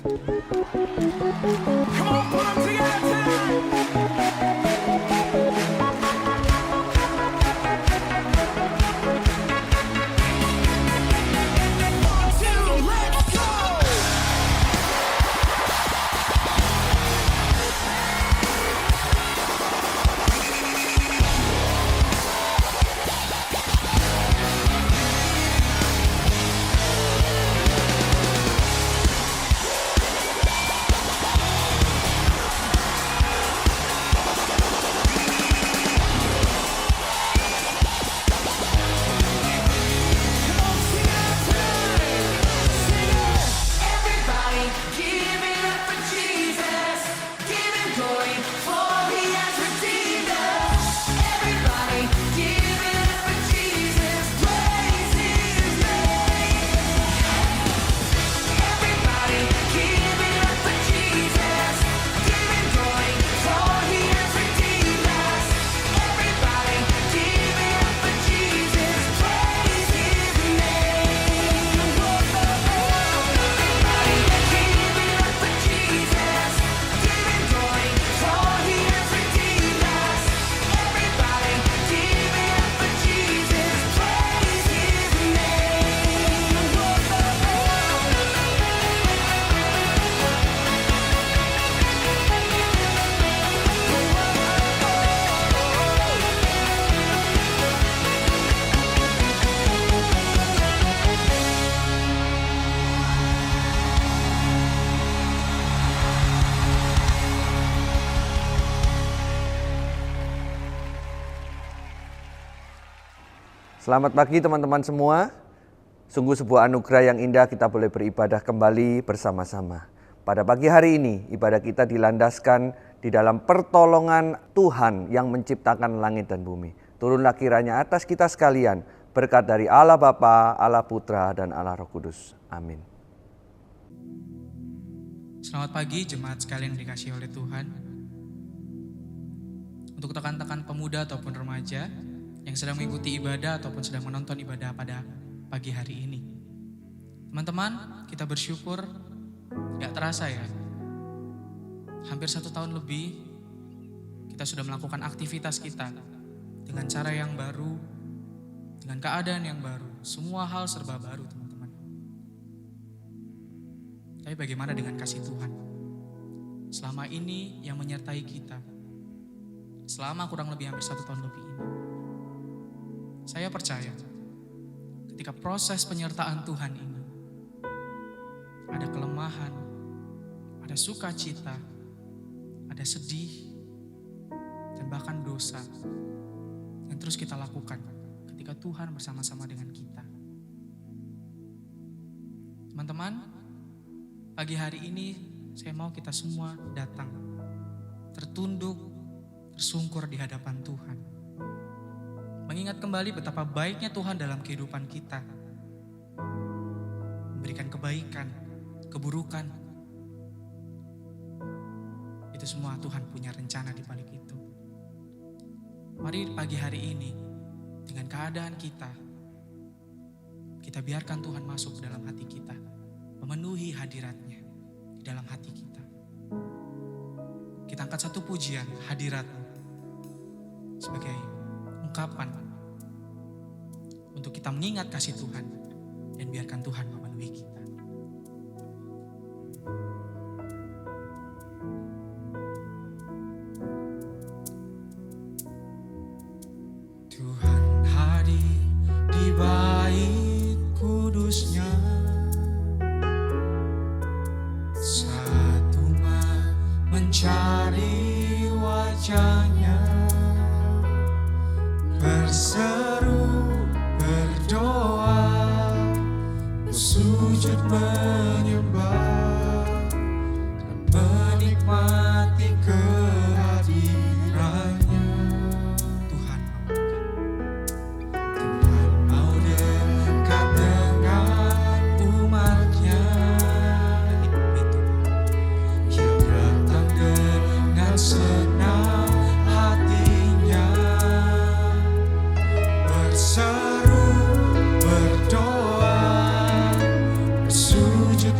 Come on, put 'em together tonight. One, two, let's go. Everybody, give it up for Jesus. Give him glory, for he has redeemed us. Everybody, give it up for Jesus. Praise his name. Everybody, give it up for Jesus. Give him glory, for he has redeemed us. Everybody, give it up for Jesus. Praise his name. Everybody, give it up for Jesus. Give him glory, for he has redeemed us. Everybody, give it up for Jesus. Praise his Selamat pagi teman-teman semua. Sungguh sebuah anugerah yang indah kita boleh beribadah kembali bersama-sama. Pada pagi hari ini ibadah kita dilandaskan di dalam pertolongan Tuhan yang menciptakan langit dan bumi. Turunlah kiranya atas kita sekalian berkat dari Allah Bapa, Allah Putra dan Allah Roh Kudus. Amin. Selamat pagi jemaat sekalian yang dikasihi oleh Tuhan. Untuk rekan-rekan pemuda ataupun remaja yang sedang mengikuti ibadah ataupun sedang menonton ibadah pada pagi hari ini. Teman-teman, kita bersyukur gak terasa ya. Hampir 1 tahun lebih kita sudah melakukan aktivitas kita dengan cara yang baru, dengan keadaan yang baru. Semua hal serba baru teman-teman. Tapi bagaimana dengan kasih Tuhan? Selama ini yang menyertai kita, selama kurang lebih hampir 1 tahun lebih ini. Saya percaya ketika proses penyertaan Tuhan ini, ada kelemahan, ada sukacita, ada sedih, dan bahkan dosa yang terus kita lakukan ketika Tuhan bersama-sama dengan kita. Teman-teman, pagi hari ini saya mau kita semua datang, tertunduk, tersungkur di hadapan Tuhan. Mengingat kembali betapa baiknya Tuhan dalam kehidupan kita. Memberikan kebaikan, keburukan. Itu semua Tuhan punya rencana di balik itu. Mari pagi hari ini, dengan keadaan kita biarkan Tuhan masuk ke dalam hati kita. Memenuhi hadiratnya di dalam hati kita. Kita angkat satu pujian, hadirat-Mu, sebagai ungkapan untuk kita mengingat kasih Tuhan dan biarkan Tuhan memenuhi kita. Tuhan hadir di bait kudusnya, saat umat mencari wajahnya, berseru, berdoa, bersujud menyembah, dan menikmati kehadirannya. Tuhan Tuhan mau dekat dengan umatnya, yang datang dengan senang hatinya, berseru, berdoa, bersujud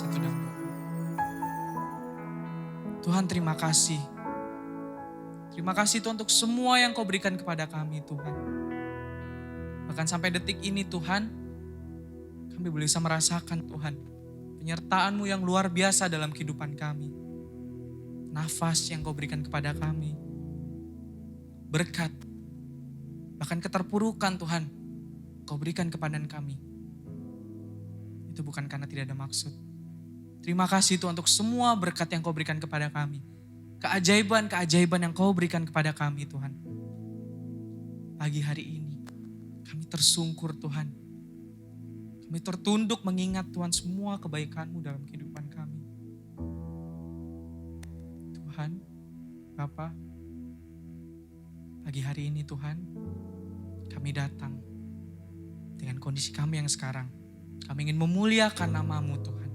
satu dalam doa. Tuhan terima kasih. Terima kasih Tuhan untuk semua yang kau berikan kepada kami Tuhan. Bahkan sampai detik ini Tuhan, kami boleh bisa merasakan Tuhan, penyertaan-Mu yang luar biasa dalam kehidupan kami. Nafas yang kau berikan kepada kami. Berkat, bahkan keterpurukan Tuhan, kau berikan kepada kami. Itu bukan karena tidak ada maksud. Terima kasih Tuhan untuk semua berkat yang kau berikan kepada kami. Keajaiban-keajaiban yang kau berikan kepada kami Tuhan. Pagi hari ini kami tersungkur Tuhan. Kami tertunduk mengingat Tuhan semua kebaikan-Mu dalam kehidupan kami. Tuhan, Bapa, pagi hari ini Tuhan, kami datang dengan kondisi kami yang sekarang. Kami ingin memuliakan nama-Mu Tuhan.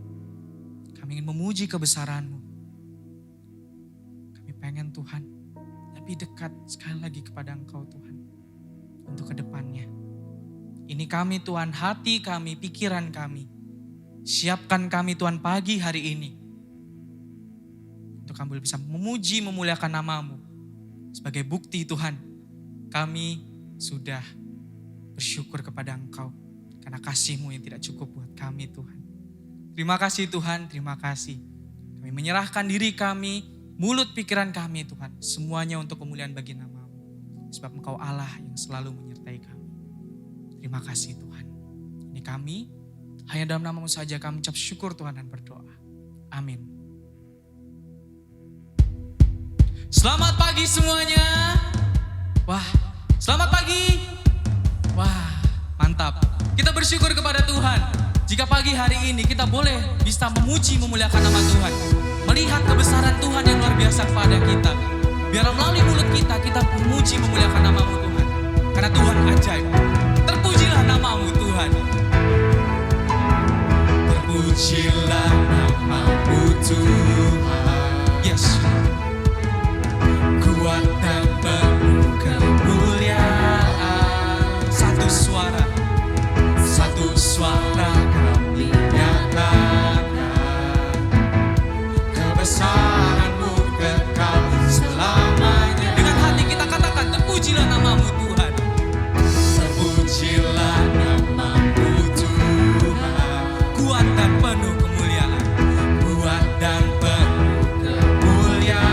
Kami ingin memuji kebesaran-Mu. Kami pengen Tuhan lebih dekat sekali lagi kepada Engkau Tuhan. Untuk kedepannya. Ini kami Tuhan, hati kami, pikiran kami. Siapkan kami Tuhan pagi hari ini. Untuk kami boleh bisa memuji, memuliakan nama-Mu. Sebagai bukti Tuhan, kami sudah bersyukur kepada Engkau. Karena kasih-Mu yang tidak cukup buat kami Tuhan. Terima kasih Tuhan, terima kasih. Kami menyerahkan diri kami, mulut pikiran kami Tuhan. Semuanya untuk kemuliaan bagi nama-Mu. Sebab Engkau Allah yang selalu menyertai kami. Terima kasih Tuhan. Ini kami, hanya dalam nama-Mu saja kami ucap syukur Tuhan dan berdoa. Amin. Selamat pagi semuanya. Wah, selamat pagi. Wah, mantap. Kita bersyukur kepada Tuhan. Jika pagi hari ini kita boleh bisa memuji, memuliakan nama Tuhan. Melihat kebesaran Tuhan yang luar biasa kepada kita. Biar melalui mulut kita memuji, memuliakan nama-Mu Tuhan. Karena Tuhan ajaib. Terpujilah nama-Mu Tuhan. Terpujilah nama-Mu Tuhan. Yes. Kuat dan penuh kemuliaan. Satu suara. Satu suara kami nyatakan kebesaran-Mu kekal selamanya. Dengan hati kita katakan terpujilah nama-Mu Tuhan. Terpujilah nama-Mu Tuhan. Kuat dan penuh kemuliaan. Kuat dan penuh kemuliaan.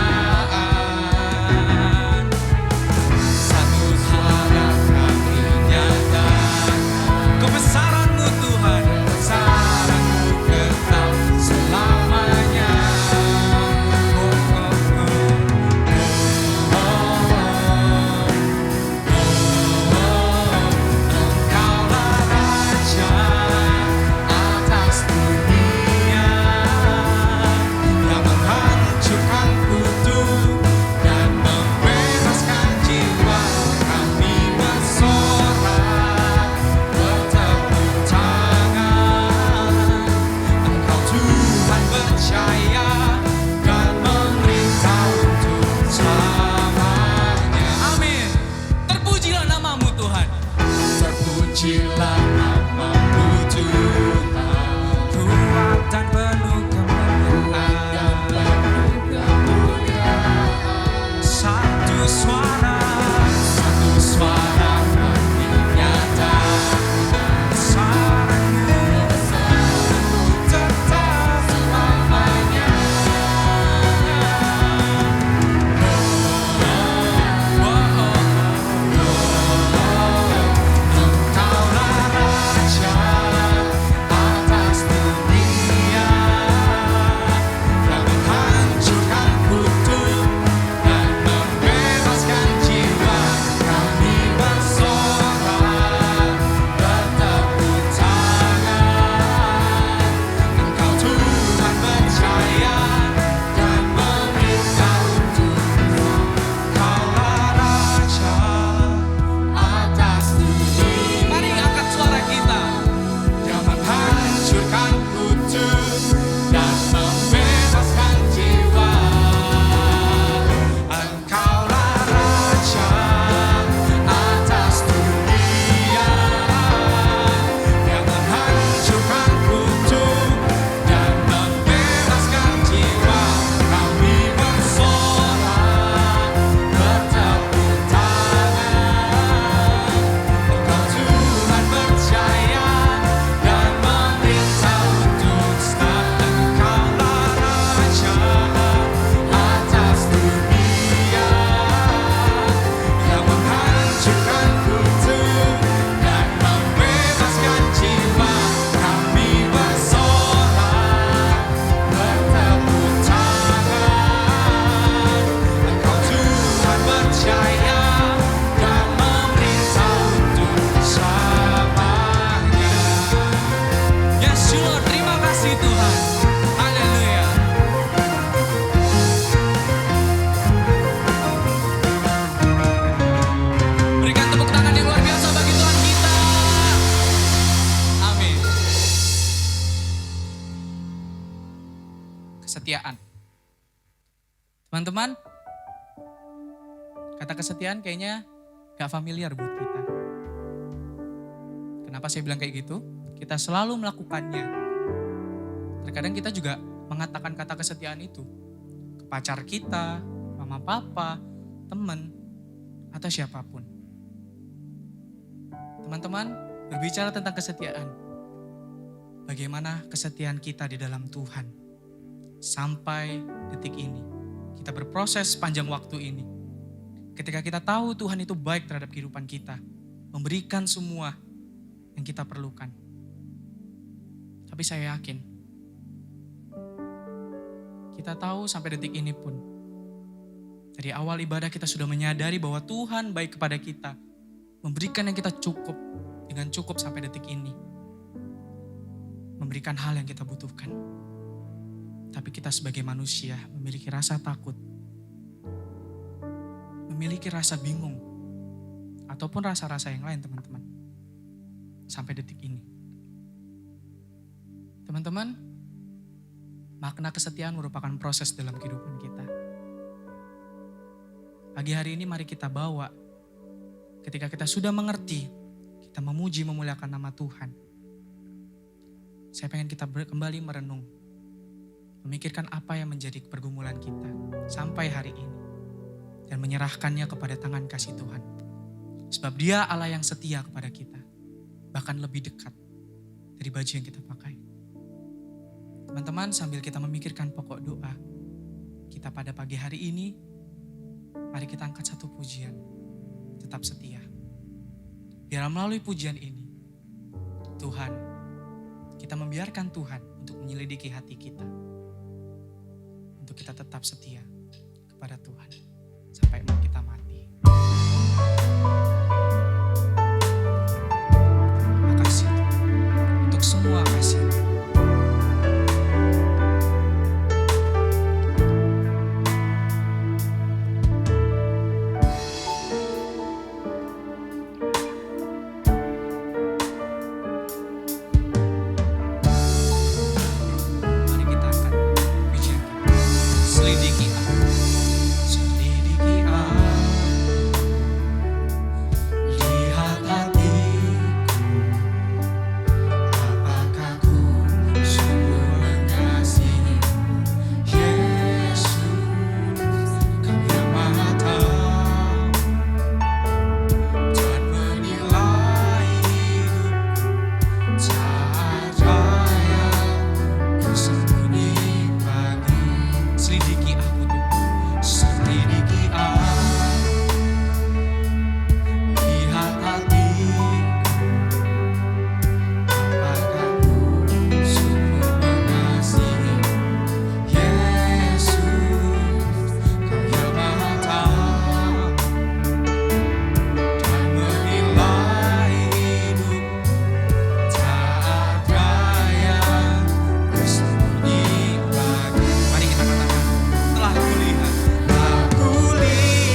Kesetiaan. Teman-teman, kata kesetiaan kayaknya gak familiar buat kita. Kenapa saya bilang kayak gitu? Kita selalu melakukannya. Terkadang kita juga mengatakan kata kesetiaan itu ke pacar kita, mama papa, teman, atau siapapun. Teman-teman, berbicara tentang kesetiaan. Bagaimana kesetiaan kita di dalam Tuhan. Sampai detik ini. Kita berproses sepanjang waktu ini. Ketika kita tahu Tuhan itu baik terhadap kehidupan kita. Memberikan semua yang kita perlukan. Tapi saya yakin. Kita tahu sampai detik ini pun. Dari awal ibadah kita sudah menyadari bahwa Tuhan baik kepada kita. Memberikan yang kita cukup. Dengan cukup sampai detik ini. Memberikan hal yang kita butuhkan. Tapi kita sebagai manusia memiliki rasa takut. Memiliki rasa bingung. Ataupun rasa-rasa yang lain teman-teman. Sampai detik ini. Teman-teman, makna kesetiaan merupakan proses dalam kehidupan kita. Pagi hari ini mari kita bawa. Ketika kita sudah mengerti, kita memuji memuliakan nama Tuhan. Saya pengen kita kembali merenung. Memikirkan apa yang menjadi pergumulan kita sampai hari ini. Dan menyerahkannya kepada tangan kasih Tuhan. Sebab Dia Allah yang setia kepada kita. Bahkan lebih dekat dari baju yang kita pakai. Teman-teman, sambil kita memikirkan pokok doa kita pada pagi hari ini, mari kita angkat satu pujian. Tetap setia. Biar melalui pujian ini, Tuhan, kita membiarkan Tuhan untuk menyelidiki hati kita. Untuk kita tetap setia kepada Tuhan sampai mau kita mati. Makasih untuk semua kasih. Mari kita angkat pujian kita. Selidiki aku. Selidiki aku. Lihat hatiku. Apakah ku sungguh mengasihi Yesus? Kau yang Maha Tahu dan menilai hidupku. Tak ada yang tersembunyi bagi. Selidiki aku Tuhan. Selidiki aku. Lihat hatiku. Apakah ku sungguh mengasihi Yesus? Kau yang Maha Tahu dan menilai hidupku. Tak ada yang tersembunyi bagi. Mari kita katakan, telah kulihat kebaikan-Mu yang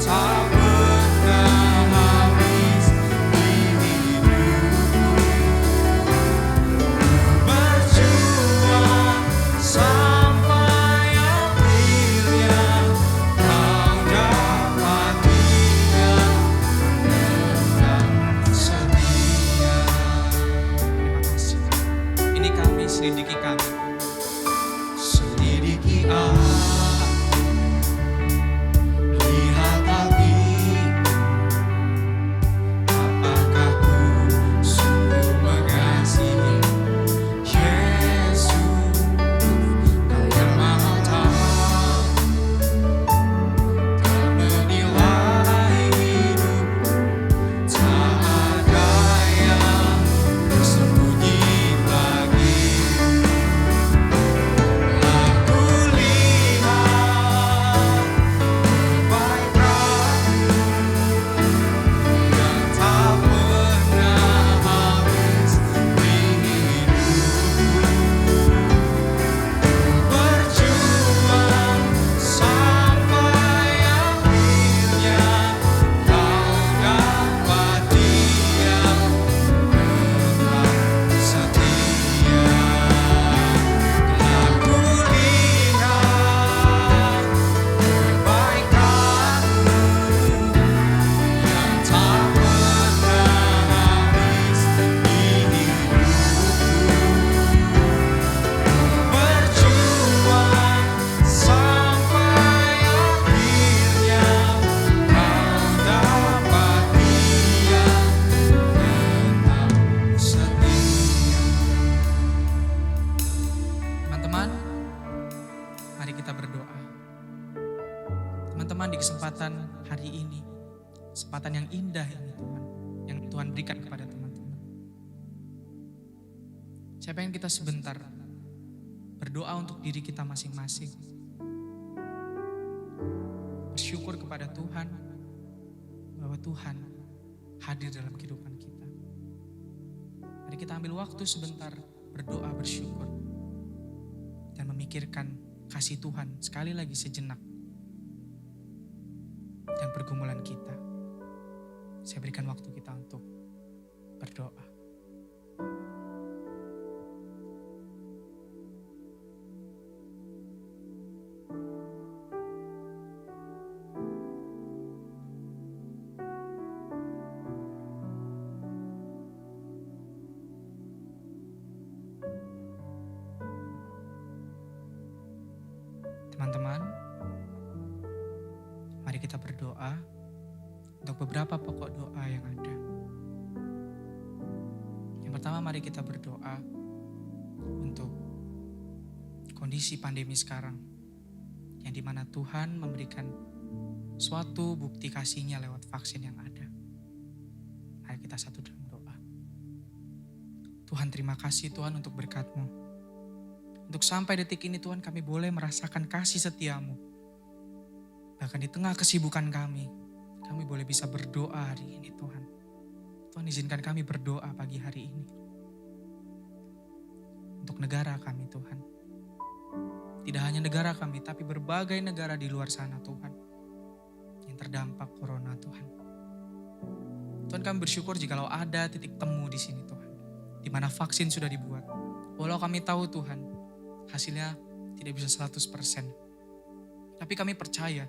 tak pernah habis di hidupku. Berjuang sampai akhirnya Kau dapati yang tetap setia. Terima kasih. Ini kami, selidiki kami. Selidiki aku. Lihat hatiku. Apakah ku sungguh mengasihi Yesus? Kau yang Maha Tahu dan menilai hidupku. Tak ada yang tersembunyi bagi. berikan kepada teman-teman. Saya pengen kita sebentar berdoa untuk diri kita masing-masing. Bersyukur kepada Tuhan bahwa Tuhan hadir dalam kehidupan kita. Mari kita ambil waktu sebentar berdoa bersyukur dan memikirkan kasih Tuhan sekali lagi sejenak dan pergumulan kita. Saya berikan waktu kita untuk berdoa. Teman-teman, mari kita berdoa untuk beberapa pokok doa yang ada. Yang pertama, mari kita berdoa untuk kondisi pandemi sekarang, yang dimana Tuhan memberikan suatu bukti kasih-Nya lewat vaksin yang ada. Mari kita satu dalam doa. Tuhan, terima kasih Tuhan untuk berkat-Mu. Untuk sampai detik ini Tuhan, kami boleh merasakan kasih setia-Mu. Bahkan di tengah kesibukan kami boleh bisa berdoa hari ini Tuhan. Tuhan, izinkan kami berdoa pagi hari ini. Untuk negara kami Tuhan. Tidak hanya negara kami, tapi berbagai negara di luar sana Tuhan. Yang terdampak corona Tuhan. Tuhan, kami bersyukur jikalau ada titik temu di sini Tuhan. Di mana vaksin sudah dibuat. Walau kami tahu Tuhan, hasilnya tidak bisa 100%. Tapi kami percaya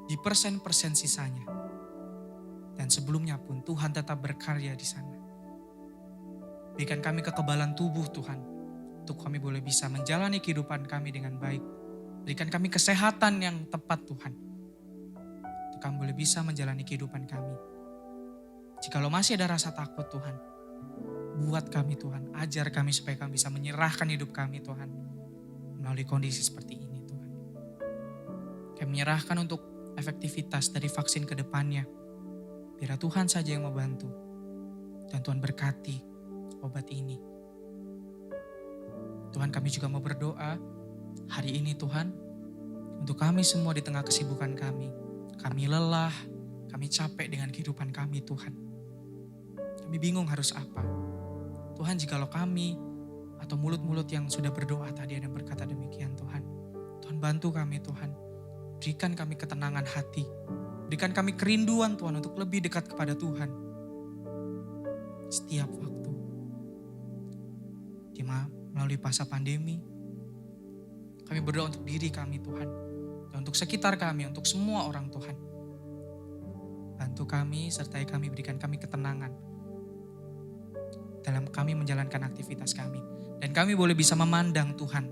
di persen-persen sisanya. Dan sebelumnya pun Tuhan tetap berkarya di sana. Berikan kami kekebalan tubuh Tuhan. Untuk kami boleh bisa menjalani kehidupan kami dengan baik. Berikan kami kesehatan yang tepat Tuhan. Untuk kami boleh bisa menjalani kehidupan kami. Jikalau masih ada rasa takut Tuhan, buat kami Tuhan. Ajar kami supaya kami bisa menyerahkan hidup kami Tuhan. Melalui kondisi seperti ini Tuhan. Kami menyerahkan untuk efektivitas dari vaksin ke depannya. Biar Tuhan saja yang membantu. Dan Tuhan berkati obat ini. Tuhan, kami juga mau berdoa hari ini Tuhan. Untuk kami semua di tengah kesibukan kami. Kami lelah, kami capek dengan kehidupan kami Tuhan. Kami bingung harus apa. Tuhan, jikalau kami atau mulut-mulut yang sudah berdoa tadi ada yang berkata demikian Tuhan. Tuhan, bantu kami Tuhan. Berikan kami ketenangan hati. Berikan kami kerinduan Tuhan untuk lebih dekat kepada Tuhan. Setiap waktu. Melalui masa pandemi. Kami berdoa untuk diri kami Tuhan. Dan untuk sekitar kami, untuk semua orang Tuhan. Bantu kami, sertai kami, berikan kami ketenangan. Dalam kami menjalankan aktivitas kami. Dan kami boleh bisa memandang Tuhan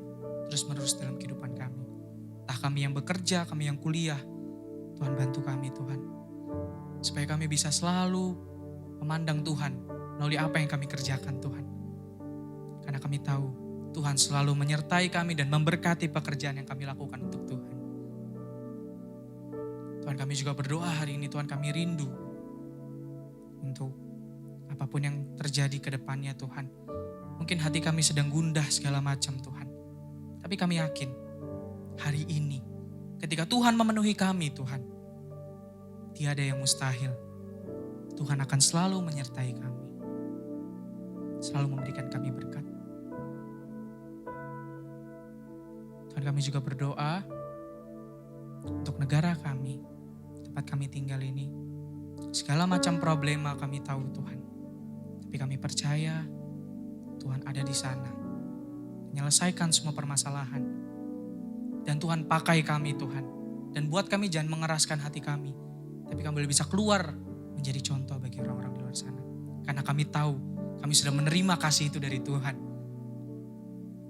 terus-menerus dalam kehidupan kami. Entah kami yang bekerja, kami yang kuliah. Tuhan, bantu kami Tuhan. Supaya kami bisa selalu memandang Tuhan melalui apa yang kami kerjakan Tuhan. Karena kami tahu Tuhan selalu menyertai kami dan memberkati pekerjaan yang kami lakukan untuk Tuhan. Tuhan, kami juga berdoa hari ini Tuhan, kami rindu untuk apapun yang terjadi ke depannya Tuhan. Mungkin hati kami sedang gundah segala macam Tuhan. Tapi kami yakin hari ini ketika Tuhan memenuhi kami Tuhan, tiada yang mustahil. Tuhan akan selalu menyertai kami. Selalu memberikan kami berkat. Tuhan, kami juga berdoa untuk negara kami, tempat kami tinggal ini. Segala macam problema kami tahu Tuhan. Tapi kami percaya Tuhan ada di sana. Menyelesaikan semua permasalahan. Dan Tuhan pakai kami Tuhan. Dan buat kami jangan mengeraskan hati kami. Tapi kami boleh bisa keluar menjadi contoh bagi orang-orang di luar sana. Karena kami tahu kami sudah menerima kasih itu dari Tuhan.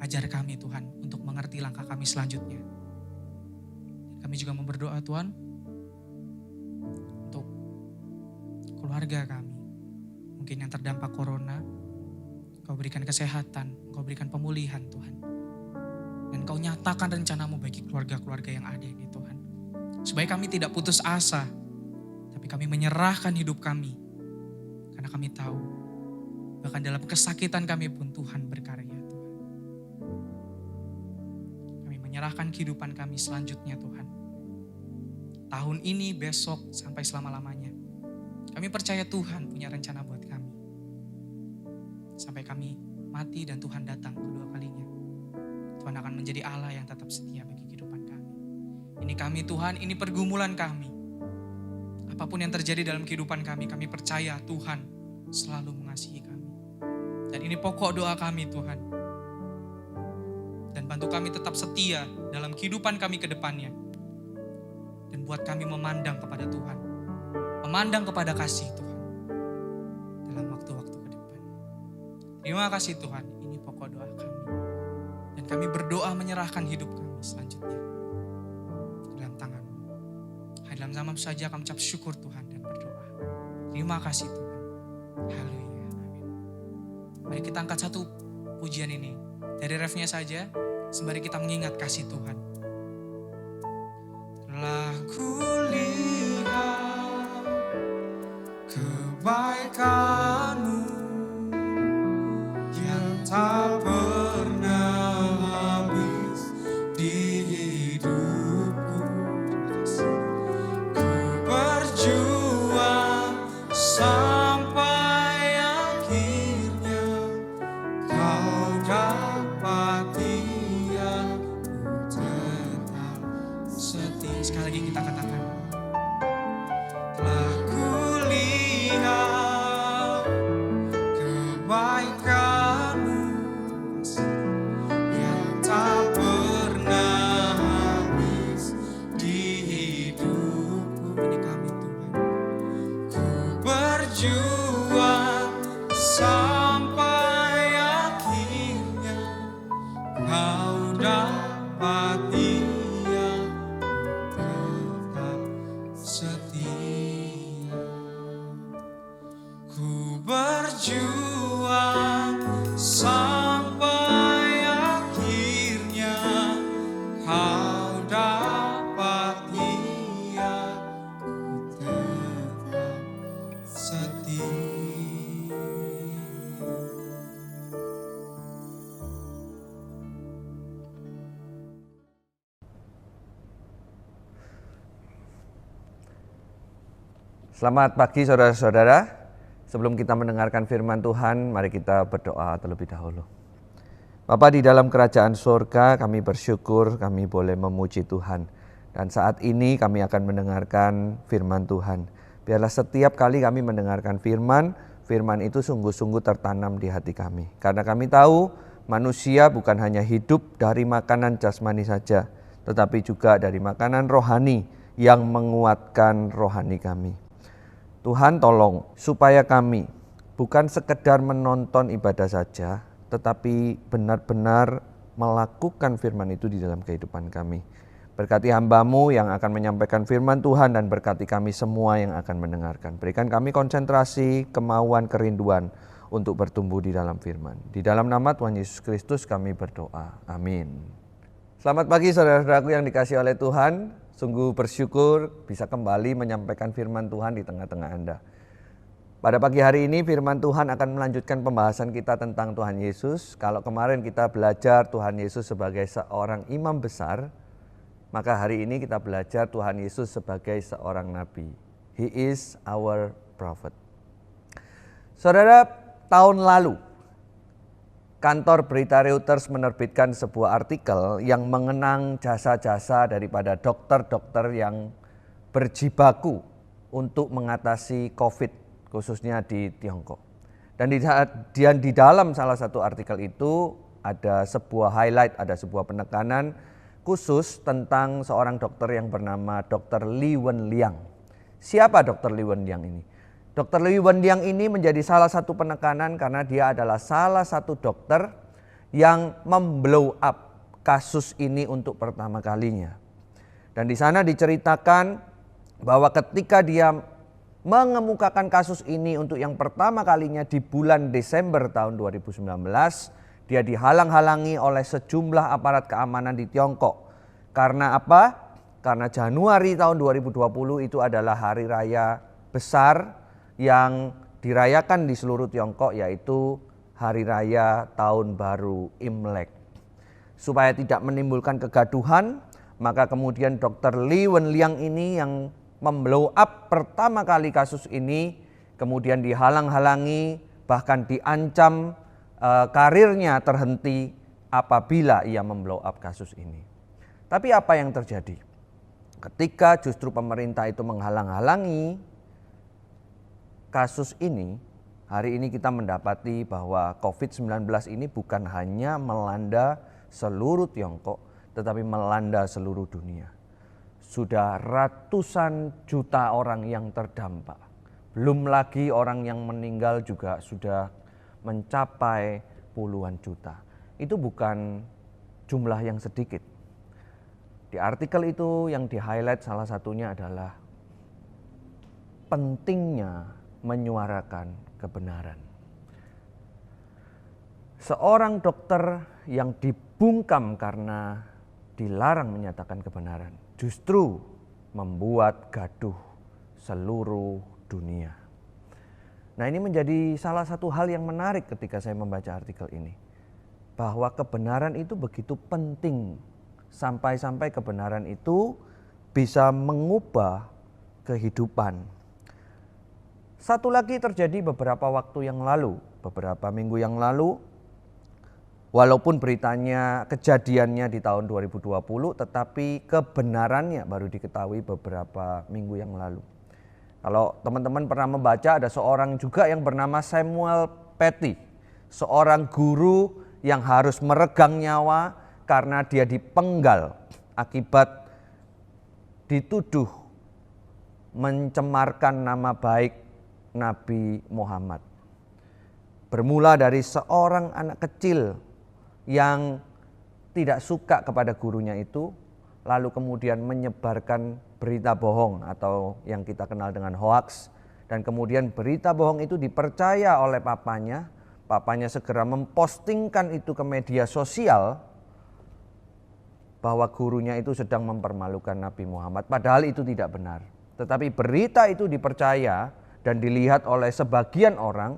Ajar kami Tuhan untuk mengerti langkah kami selanjutnya. Kami juga mau berdoa Tuhan untuk keluarga kami. Mungkin yang terdampak corona, Kau berikan kesehatan, Kau berikan pemulihan Tuhan. Dan Kau nyatakan rencanamu bagi keluarga-keluarga yang ada ini Tuhan. Supaya kami tidak putus asa, tapi kami menyerahkan hidup kami. Karena Karena kami tahu, bahkan dalam kesakitan kami pun Tuhan berkarya Tuhan. Kami menyerahkan kehidupan kami selanjutnya Tuhan. Tahun ini, besok, sampai selama-lamanya. Kami percaya Tuhan punya rencana buat kami. Sampai kami mati dan Tuhan datang kedua kalinya. Tuhan akan menjadi Allah yang tetap setia bagi kehidupan kami. Ini kami Tuhan, ini pergumulan kami. Apapun yang terjadi dalam kehidupan kami percaya Tuhan selalu mengasihi kami. Dan ini pokok doa kami Tuhan. Dan bantu kami tetap setia dalam kehidupan kami ke depannya. Dan buat kami memandang kepada Tuhan. Memandang kepada kasih Tuhan. Dalam waktu-waktu ke depan. Terima kasih Tuhan, ini pokok doa kami. Dan kami berdoa menyerahkan hidup kami selanjutnya ke dalam tangan-Mu. Dalam zaman saja kami ucap syukur Tuhan dan berdoa. Terima kasih Tuhan. Haleluya. Amin. Mari kita angkat satu pujian ini. Dari refnya saja, sembari kita mengingat kasih Tuhan. Telah kulihat kebaikan-Mu yang tak pernah habis di hidupku. Ku berjuang sampai akhirnya Kau dapati aku tetap setia. Sekali lagi kita katakan. Telah kulihat kebaikan-Mu yang tak pernah habis di hidupku. Ini kami Tuhan. Ku berjuang sampai akhirnya Kau dapati tetap setia. Ku berjuang sampai akhirnya Kau dapati aku tetap setia. Selamat pagi saudara-saudara. Sebelum kita mendengarkan firman Tuhan, mari kita berdoa terlebih dahulu. Bapa di dalam kerajaan surga, kami bersyukur kami boleh memuji Tuhan. Dan saat ini kami akan mendengarkan firman Tuhan. Biarlah setiap kali kami mendengarkan firman itu sungguh-sungguh tertanam di hati kami. Karena kami tahu manusia bukan hanya hidup dari makanan jasmani saja, tetapi juga dari makanan rohani yang menguatkan rohani kami. Tuhan tolong supaya kami bukan sekedar menonton ibadah saja, tetapi benar-benar melakukan firman itu di dalam kehidupan kami. Berkati hamba-Mu yang akan menyampaikan firman Tuhan dan berkati kami semua yang akan mendengarkan. Berikan kami konsentrasi, kemauan, kerinduan untuk bertumbuh di dalam firman. Di dalam nama Tuhan Yesus Kristus kami berdoa. Amin. Selamat pagi saudara-saudaraku yang dikasihi oleh Tuhan. Sungguh bersyukur bisa kembali menyampaikan firman Tuhan di tengah-tengah Anda. Pada pagi hari ini firman Tuhan akan melanjutkan pembahasan kita tentang Tuhan Yesus. Kalau kemarin kita belajar Tuhan Yesus sebagai seorang imam besar, maka hari ini kita belajar Tuhan Yesus sebagai seorang nabi. He is our prophet. Saudara, tahun lalu kantor berita Reuters menerbitkan sebuah artikel yang mengenang jasa-jasa daripada dokter-dokter yang berjibaku untuk mengatasi COVID, khususnya di Tiongkok. Dan di dalam salah satu artikel itu ada sebuah highlight, ada sebuah penekanan khusus tentang seorang dokter yang bernama Dr. Li Wenliang. Siapa Dr. Li Wenliang ini? Dr. Li Wenliang ini menjadi salah satu penekanan karena dia adalah salah satu dokter yang memblow up kasus ini untuk pertama kalinya. Dan di sana diceritakan bahwa ketika dia mengemukakan kasus ini untuk yang pertama kalinya di bulan Desember tahun 2019, dia dihalang-halangi oleh sejumlah aparat keamanan di Tiongkok. Karena apa? Karena Januari tahun 2020 itu adalah hari raya besar yang dirayakan di seluruh Tiongkok, yaitu Hari Raya Tahun Baru Imlek. Supaya tidak menimbulkan kegaduhan, maka kemudian Dr. Li Wenliang ini yang memblow up pertama kali kasus ini, kemudian dihalang-halangi, bahkan diancam karirnya terhenti apabila ia memblow up kasus ini. Tapi apa yang terjadi? Ketika justru pemerintah itu menghalang-halangi kasus ini, hari ini kita mendapati bahwa COVID-19 ini bukan hanya melanda seluruh Tiongkok, tetapi melanda seluruh dunia. Sudah ratusan juta orang yang terdampak. Belum lagi orang yang meninggal juga sudah mencapai puluhan juta. Itu bukan jumlah yang sedikit. Di artikel itu yang di-highlight salah satunya adalah pentingnya menyuarakan kebenaran. Seorang dokter yang dibungkam karena dilarang menyatakan kebenaran justru membuat gaduh seluruh dunia. Nah, ini menjadi salah satu hal yang menarik ketika saya membaca artikel ini. Bahwa kebenaran itu begitu penting. Sampai-sampai kebenaran itu bisa mengubah kehidupan. Satu lagi terjadi beberapa waktu yang lalu, beberapa minggu yang lalu. Walaupun beritanya, kejadiannya di tahun 2020, tetapi kebenarannya baru diketahui beberapa minggu yang lalu. Kalau teman-teman pernah membaca, ada seorang juga yang bernama Samuel Paty, seorang guru yang harus meregang nyawa karena dia dipenggal akibat dituduh mencemarkan nama baik Nabi Muhammad. Bermula dari seorang anak kecil yang tidak suka kepada gurunya itu, lalu kemudian menyebarkan berita bohong atau yang kita kenal dengan hoax, dan kemudian berita bohong itu dipercaya oleh papanya. Papanya segera mempostingkan itu ke media sosial bahwa gurunya itu sedang mempermalukan Nabi Muhammad, padahal itu tidak benar. Tetapi berita itu dipercaya dan dilihat oleh sebagian orang,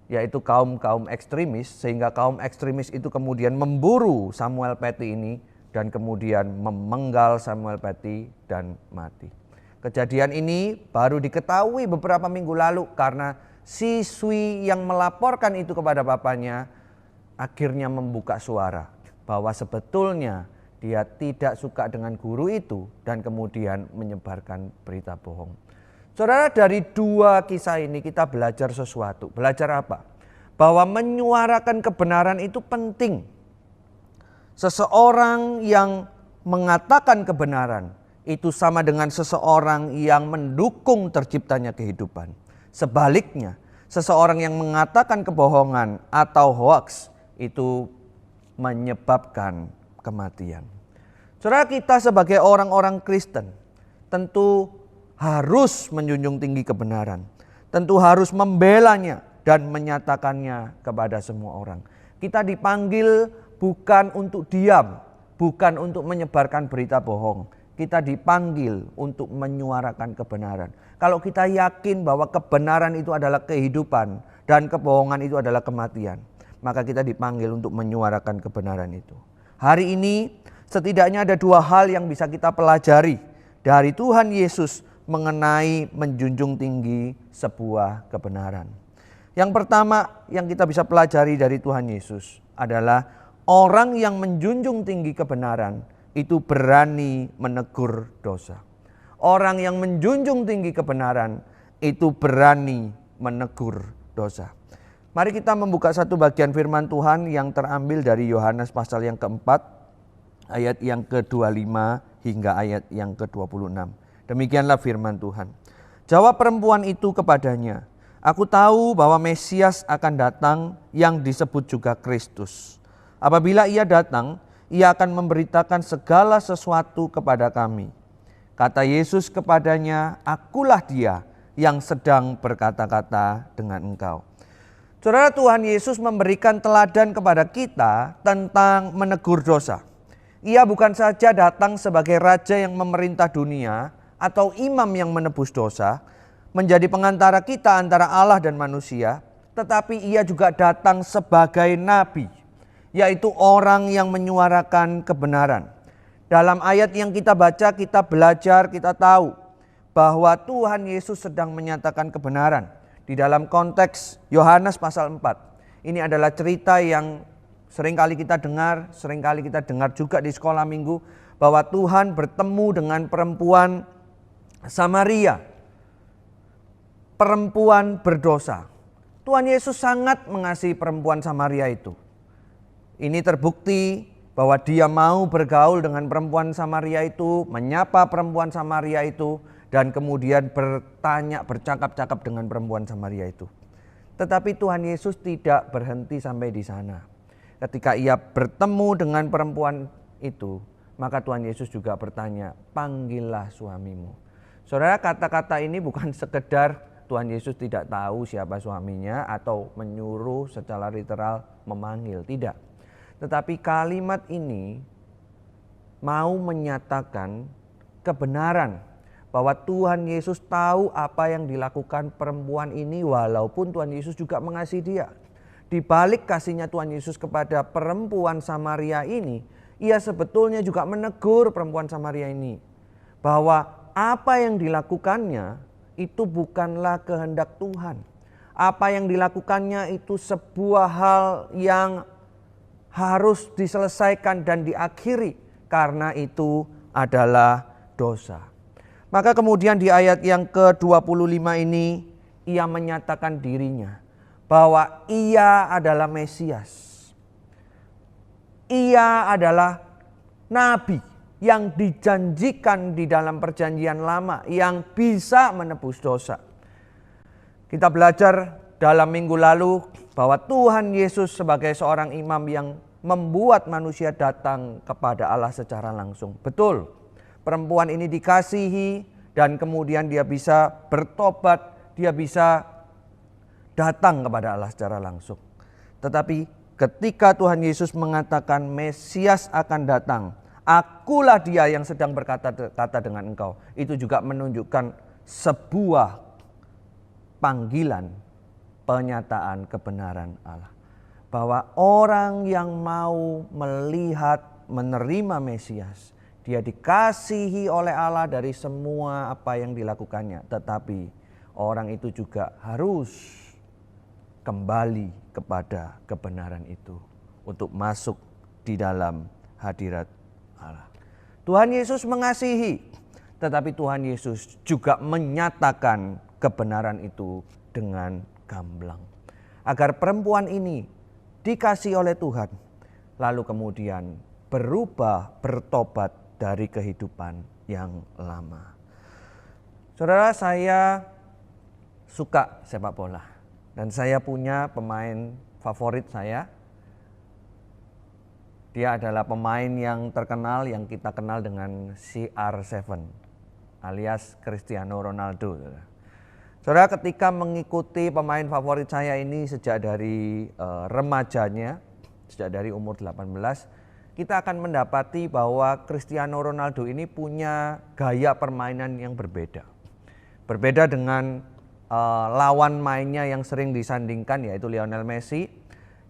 yaitu kaum ekstremis, sehingga kaum ekstremis itu kemudian memburu Samuel Paty ini dan kemudian memenggal Samuel Paty dan mati. Kejadian ini baru diketahui beberapa minggu lalu karena siswi yang melaporkan itu kepada bapaknya akhirnya membuka suara bahwa sebetulnya dia tidak suka dengan guru itu dan kemudian menyebarkan berita bohong. Saudara, dari dua kisah ini kita belajar sesuatu. Belajar apa? Bahwa menyuarakan kebenaran itu penting. Seseorang yang mengatakan kebenaran itu sama dengan seseorang yang mendukung terciptanya kehidupan. Sebaliknya, seseorang yang mengatakan kebohongan atau hoax itu menyebabkan kematian. Saudara, kita sebagai orang-orang Kristen tentu harus menjunjung tinggi kebenaran. Tentu harus membelanya dan menyatakannya kepada semua orang. Kita dipanggil bukan untuk diam, bukan untuk menyebarkan berita bohong. Kita dipanggil untuk menyuarakan kebenaran. Kalau kita yakin bahwa kebenaran itu adalah kehidupan dan kebohongan itu adalah kematian, maka kita dipanggil untuk menyuarakan kebenaran itu. Hari ini setidaknya ada dua hal yang bisa kita pelajari dari Tuhan Yesus mengenai menjunjung tinggi sebuah kebenaran. Yang pertama yang kita bisa pelajari dari Tuhan Yesus adalah orang yang menjunjung tinggi kebenaran itu berani menegur dosa. Orang yang menjunjung tinggi kebenaran itu berani menegur dosa. Mari kita membuka satu bagian firman Tuhan yang terambil dari Yohanes pasal yang keempat, ayat yang ke-25 hingga ayat yang ke-26. Demikianlah firman Tuhan. Jawab perempuan itu kepadanya, "Aku tahu bahwa Mesias akan datang yang disebut juga Kristus. Apabila ia datang, ia akan memberitakan segala sesuatu kepada kami." Kata Yesus kepadanya, "Akulah dia yang sedang berkata-kata dengan engkau." Saudara, Tuhan Yesus memberikan teladan kepada kita tentang menegur dosa. Ia bukan saja datang sebagai raja yang memerintah dunia atau imam yang menebus dosa. menjadi pengantara kita antara Allah dan manusia, tetapi ia juga datang sebagai nabi, yaitu orang yang menyuarakan kebenaran. Dalam ayat yang kita baca, kita belajar, kita tahu bahwa Tuhan Yesus sedang menyatakan kebenaran. Di dalam konteks Yohanes pasal 4, ini adalah cerita yang seringkali kita dengar juga di sekolah minggu, bahwa Tuhan bertemu dengan perempuan Samaria, perempuan berdosa. Tuhan Yesus sangat mengasihi perempuan Samaria itu. Ini terbukti bahwa dia mau bergaul dengan perempuan Samaria itu, menyapa perempuan Samaria itu, dan kemudian bercakap-cakap dengan perempuan Samaria itu. Tetapi Tuhan Yesus tidak berhenti sampai di sana. Ketika ia bertemu dengan perempuan itu, maka Tuhan Yesus juga bertanya, panggillah suamimu. Saudara, kata-kata ini bukan sekedar Tuhan Yesus tidak tahu siapa suaminya atau menyuruh secara literal memanggil, tidak. Tetapi kalimat ini mau menyatakan kebenaran bahwa Tuhan Yesus tahu apa yang dilakukan perempuan ini, walaupun Tuhan Yesus juga mengasihi dia. Di balik kasihnya Tuhan Yesus kepada perempuan Samaria ini, ia sebetulnya juga menegur perempuan Samaria ini bahwa apa yang dilakukannya itu bukanlah kehendak Tuhan. Apa yang dilakukannya itu sebuah hal yang harus diselesaikan dan diakhiri, karena itu adalah dosa. Maka kemudian di ayat yang ke-25 ini ia menyatakan dirinya bahwa ia adalah Mesias. Ia adalah nabi yang dijanjikan di dalam perjanjian lama, yang bisa menebus dosa. Kita belajar dalam minggu lalu bahwa Tuhan Yesus sebagai seorang imam yang membuat manusia datang kepada Allah secara langsung. Betul, perempuan ini dikasihi dan kemudian dia bisa bertobat, dia bisa datang kepada Allah secara langsung. Tetapi ketika Tuhan Yesus mengatakan Mesias akan datang, akulah dia yang sedang berkata-kata dengan engkau, itu juga menunjukkan sebuah panggilan, penyataan kebenaran Allah. Bahwa orang yang mau melihat, menerima Mesias, dia dikasihi oleh Allah dari semua apa yang dilakukannya. Tetapi orang itu juga harus kembali kepada kebenaran itu untuk masuk di dalam hadirat Allah. Tuhan Yesus mengasihi, tetapi Tuhan Yesus juga menyatakan kebenaran itu dengan gamblang. Agar perempuan ini dikasihi oleh Tuhan, lalu kemudian berubah, bertobat dari kehidupan yang lama. Saudara, saya suka sepak bola dan saya punya pemain favorit saya. Dia adalah pemain yang terkenal, yang kita kenal dengan CR7 alias Cristiano Ronaldo. Saudara, ketika mengikuti pemain favorit saya ini sejak dari remajanya, sejak dari umur 18, kita akan mendapati bahwa Cristiano Ronaldo ini punya gaya permainan yang berbeda. Berbeda dengan lawan mainnya yang sering disandingkan, yaitu Lionel Messi,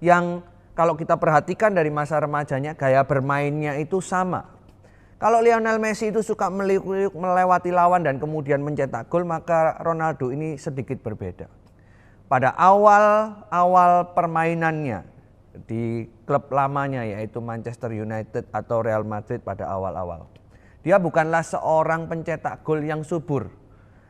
yang kalau kita perhatikan dari masa remajanya, gaya bermainnya itu sama. Kalau Lionel Messi itu suka meliuk-liuk melewati lawan dan kemudian mencetak gol, maka Ronaldo ini sedikit berbeda. Pada awal permainannya di klub lamanya, yaitu Manchester United atau Real Madrid pada awal-awal, dia bukanlah seorang pencetak gol yang subur,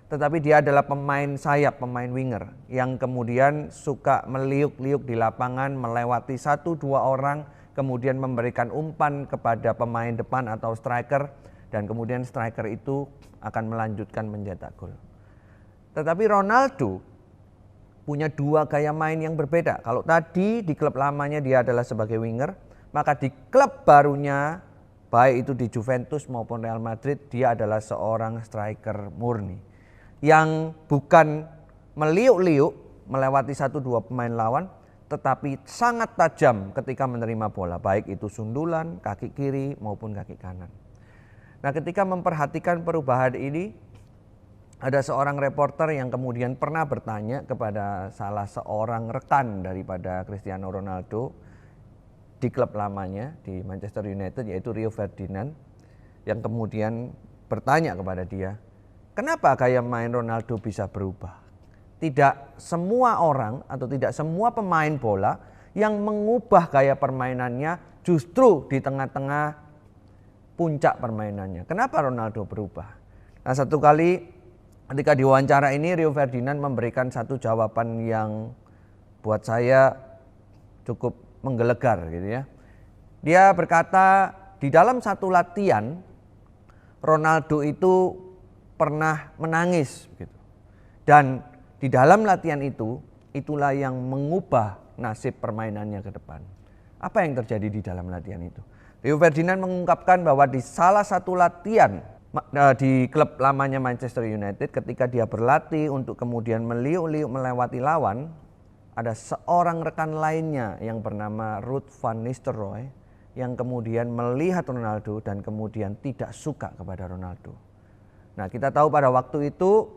tetapi dia adalah pemain sayap, pemain winger yang kemudian suka meliuk-liuk di lapangan, melewati 1-2 orang, kemudian memberikan umpan kepada pemain depan atau striker, dan kemudian striker itu akan melanjutkan mencetak gol. Tetapi Ronaldo punya dua gaya main yang berbeda. Kalau tadi di klub lamanya dia adalah sebagai winger, maka di klub barunya, baik itu di Juventus maupun Real Madrid, dia adalah seorang striker murni yang bukan meliuk-liuk melewati 1-2 pemain lawan, tetapi sangat tajam ketika menerima bola, baik itu sundulan, kaki kiri maupun kaki kanan. Nah, ketika memperhatikan perubahan ini, ada seorang reporter yang kemudian pernah bertanya kepada salah seorang rekan daripada Cristiano Ronaldo di klub lamanya di Manchester United, yaitu Rio Ferdinand, yang kemudian bertanya kepada dia, kenapa gaya main Ronaldo bisa berubah? Tidak semua orang atau tidak semua pemain bola yang mengubah gaya permainannya justru di tengah-tengah puncak permainannya. Kenapa Ronaldo berubah? Nah, satu kali ketika diwawancara ini Rio Ferdinand memberikan satu jawaban yang buat saya cukup menggelegar gitu ya. Dia berkata di dalam satu latihan Ronaldo itu pernah menangis gitu. Dan di dalam latihan itu, itulah yang mengubah nasib permainannya ke depan. Apa yang terjadi di dalam latihan itu? Rio Ferdinand mengungkapkan bahwa di salah satu latihan di klub lamanya Manchester United, ketika dia berlatih untuk kemudian meliuk-liuk melewati lawan, ada seorang rekan lainnya yang bernama Ruud van Nistelrooy yang kemudian melihat Ronaldo dan kemudian tidak suka kepada Ronaldo. Nah, kita tahu pada waktu itu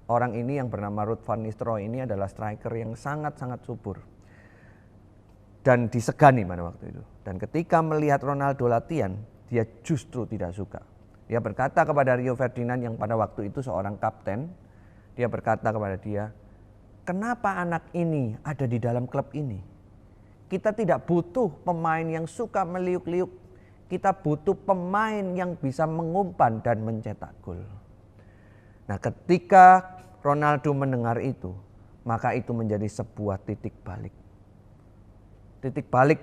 orang ini yang bernama Ruud van Nistelrooy ini adalah striker yang sangat-sangat subur dan disegani pada waktu itu. Dan ketika melihat Ronaldo latihan, dia justru tidak suka. Dia berkata kepada Rio Ferdinand yang pada waktu itu seorang kapten, dia berkata kepada dia, kenapa anak ini ada di dalam klub ini? Kita tidak butuh pemain yang suka meliuk-liuk, kita butuh pemain yang bisa mengumpan dan mencetak gol. Nah, ketika Ronaldo mendengar itu, maka itu menjadi sebuah titik balik. Titik balik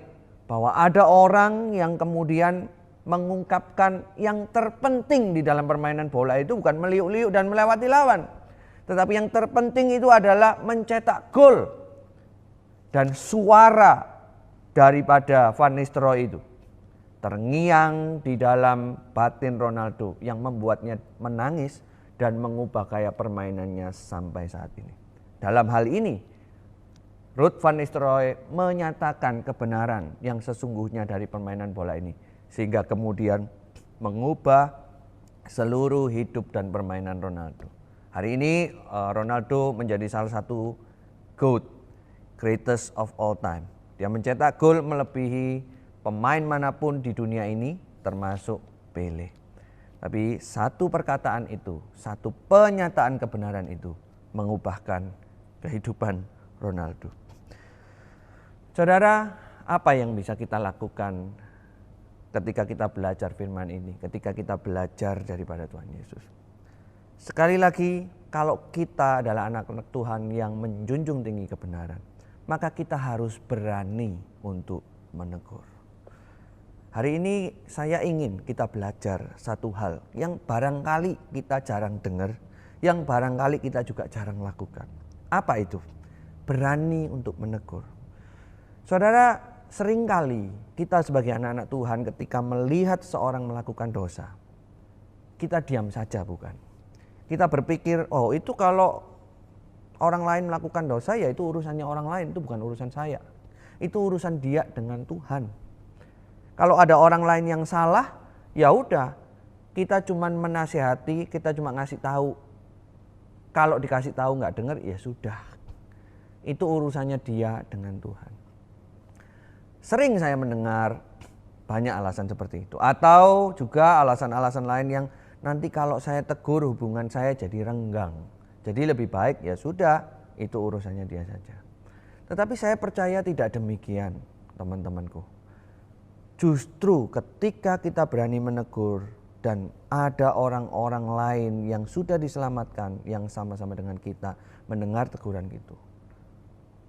bahwa ada orang yang kemudian mengungkapkan yang terpenting di dalam permainan bola itu bukan meliuk-liuk dan melewati lawan. Tetapi yang terpenting itu adalah mencetak gol. Dan suara daripada Van Nistelrooy itu terngiang di dalam batin Ronaldo yang membuatnya menangis dan mengubah gaya permainannya sampai saat ini. Dalam hal ini, Ruud van Nistelrooy menyatakan kebenaran yang sesungguhnya dari permainan bola ini, sehingga kemudian mengubah seluruh hidup dan permainan Ronaldo. Hari ini Ronaldo menjadi salah satu GOAT, greatest of all time. Dia mencetak gol melebihi pemain manapun di dunia ini, termasuk Pele. Tapi satu perkataan itu, satu penyataan kebenaran itu mengubahkan kehidupan Ronaldo. Saudara, apa yang bisa kita lakukan ketika kita belajar firman ini, ketika kita belajar daripada Tuhan Yesus? Sekali lagi, kalau kita adalah anak-anak Tuhan yang menjunjung tinggi kebenaran, maka kita harus berani untuk menegur. Hari ini saya ingin kita belajar satu hal yang barangkali kita jarang dengar, yang barangkali kita juga jarang lakukan. Apa itu? Berani untuk menegur. Saudara, seringkali kita sebagai anak-anak Tuhan ketika melihat seorang melakukan dosa, kita diam saja bukan? Kita berpikir, oh itu kalau orang lain melakukan dosa ya itu urusannya orang lain, itu bukan urusan saya. Itu urusan dia dengan Tuhan. Kalau ada orang lain yang salah, ya udah, kita cuma menasihati, kita cuma ngasih tahu. Kalau dikasih tahu nggak dengar, ya sudah. Itu urusannya dia dengan Tuhan. Sering saya mendengar banyak alasan seperti itu. Atau juga alasan-alasan lain yang nanti kalau saya tegur hubungan saya jadi renggang. Jadi lebih baik ya sudah, itu urusannya dia saja. Tetapi saya percaya tidak demikian, teman-temanku. Justru ketika kita berani menegur dan ada orang-orang lain yang sudah diselamatkan yang sama-sama dengan kita mendengar teguran itu,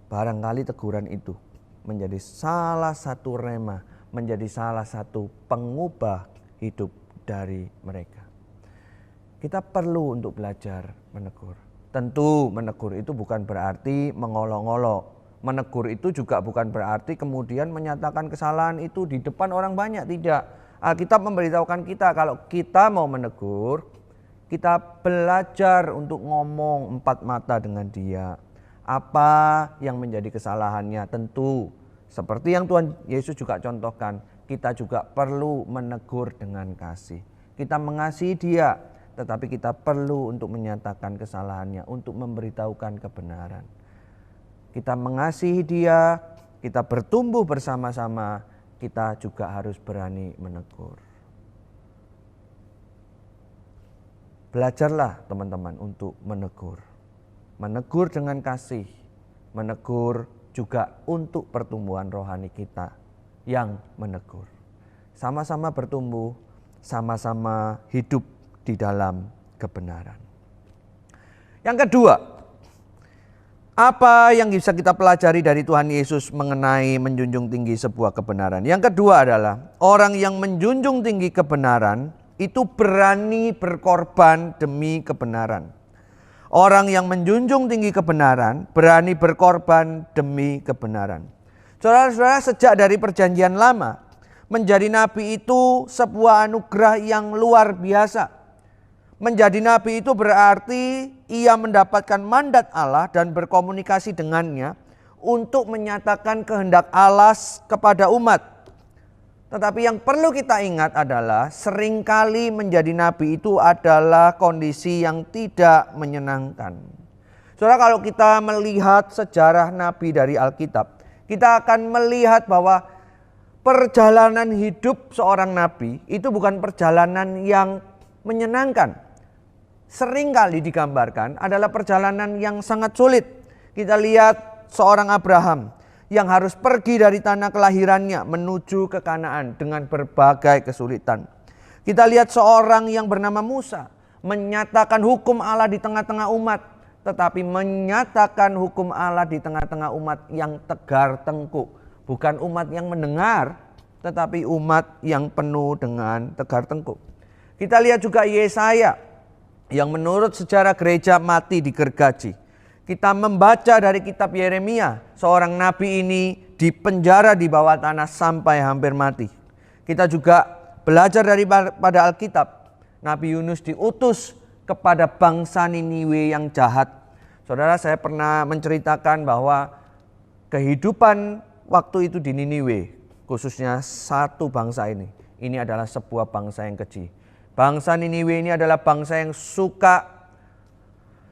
barangkali teguran itu menjadi salah satu rema, menjadi salah satu pengubah hidup dari mereka. Kita perlu untuk belajar menegur. Tentu menegur itu bukan berarti mengolok-olok. Menegur itu juga bukan berarti kemudian menyatakan kesalahan itu di depan orang banyak, tidak. Alkitab memberitahukan kita kalau kita mau menegur, kita belajar untuk ngomong empat mata dengan dia. Apa yang menjadi kesalahannya? Tentu seperti yang Tuhan Yesus juga contohkan, kita juga perlu menegur dengan kasih. Kita mengasihi dia tetapi kita perlu untuk menyatakan kesalahannya, untuk memberitahukan kebenaran. Kita mengasihi dia, kita bertumbuh bersama-sama, kita juga harus berani menegur. Belajarlah teman-teman untuk menegur. Menegur dengan kasih, menegur juga untuk pertumbuhan rohani kita yang menegur. Sama-sama bertumbuh, sama-sama hidup di dalam kebenaran. Yang kedua, apa yang bisa kita pelajari dari Tuhan Yesus mengenai menjunjung tinggi sebuah kebenaran? Yang kedua adalah orang yang menjunjung tinggi kebenaran itu berani berkorban demi kebenaran. Orang yang menjunjung tinggi kebenaran berani berkorban demi kebenaran. Saudara-saudara, sejak dari perjanjian lama, menjadi nabi itu sebuah anugerah yang luar biasa. Menjadi nabi itu berarti ia mendapatkan mandat Allah dan berkomunikasi dengannya untuk menyatakan kehendak Allah kepada umat. Tetapi yang perlu kita ingat adalah seringkali menjadi nabi itu adalah kondisi yang tidak menyenangkan. Saudara, kalau kita melihat sejarah nabi dari Alkitab, kita akan melihat bahwa perjalanan hidup seorang nabi itu bukan perjalanan yang menyenangkan. Seringkali digambarkan adalah perjalanan yang sangat sulit. Kita lihat seorang Abraham yang harus pergi dari tanah kelahirannya menuju ke Kanaan dengan berbagai kesulitan. Kita lihat seorang yang bernama Musa menyatakan hukum Allah di tengah-tengah umat, tetapi menyatakan hukum Allah di tengah-tengah umat yang tegar tengkuk. Bukan umat yang mendengar, tetapi umat yang penuh dengan tegar tengkuk. Kita lihat juga Yesaya yang menurut sejarah gereja mati digergaji. Kita membaca dari kitab Yeremia, seorang nabi ini dipenjara di bawah tanah sampai hampir mati. Kita juga belajar pada Alkitab, Nabi Yunus diutus kepada bangsa Niniwe yang jahat. Saudara, saya pernah menceritakan bahwa kehidupan waktu itu di Niniwe, khususnya satu bangsa ini adalah sebuah bangsa yang keji. Bangsa Niniwe ini adalah bangsa yang suka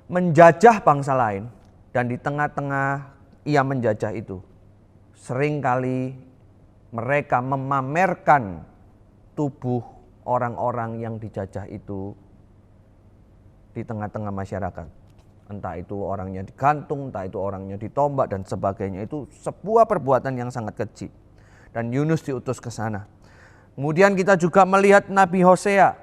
menjajah bangsa lain, dan di tengah-tengah ia menjajah itu seringkali mereka memamerkan tubuh orang-orang yang dijajah itu di tengah-tengah masyarakat. Entah itu orangnya digantung, entah itu orangnya ditombak dan sebagainya. Itu sebuah perbuatan yang sangat keji, dan Yunus diutus ke sana. Kemudian kita juga melihat Nabi Hosea,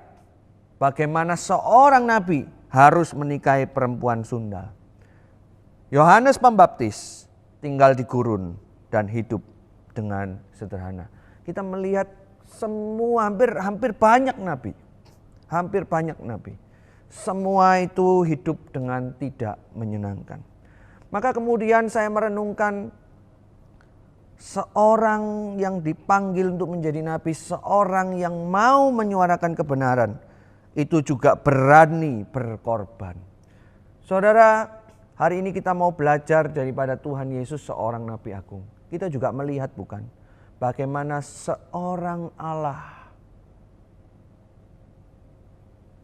bagaimana seorang nabi harus menikahi perempuan sundal. Yohanes Pembaptis tinggal di gurun dan hidup dengan sederhana. Kita melihat semua hampir banyak nabi. Semua itu hidup dengan tidak menyenangkan. Maka kemudian saya merenungkan seorang yang dipanggil untuk menjadi nabi, seorang yang mau menyuarakan kebenaran, itu juga berani berkorban. Saudara, hari ini kita mau belajar daripada Tuhan Yesus, seorang nabi agung. Kita juga melihat bukan, bagaimana seorang Allah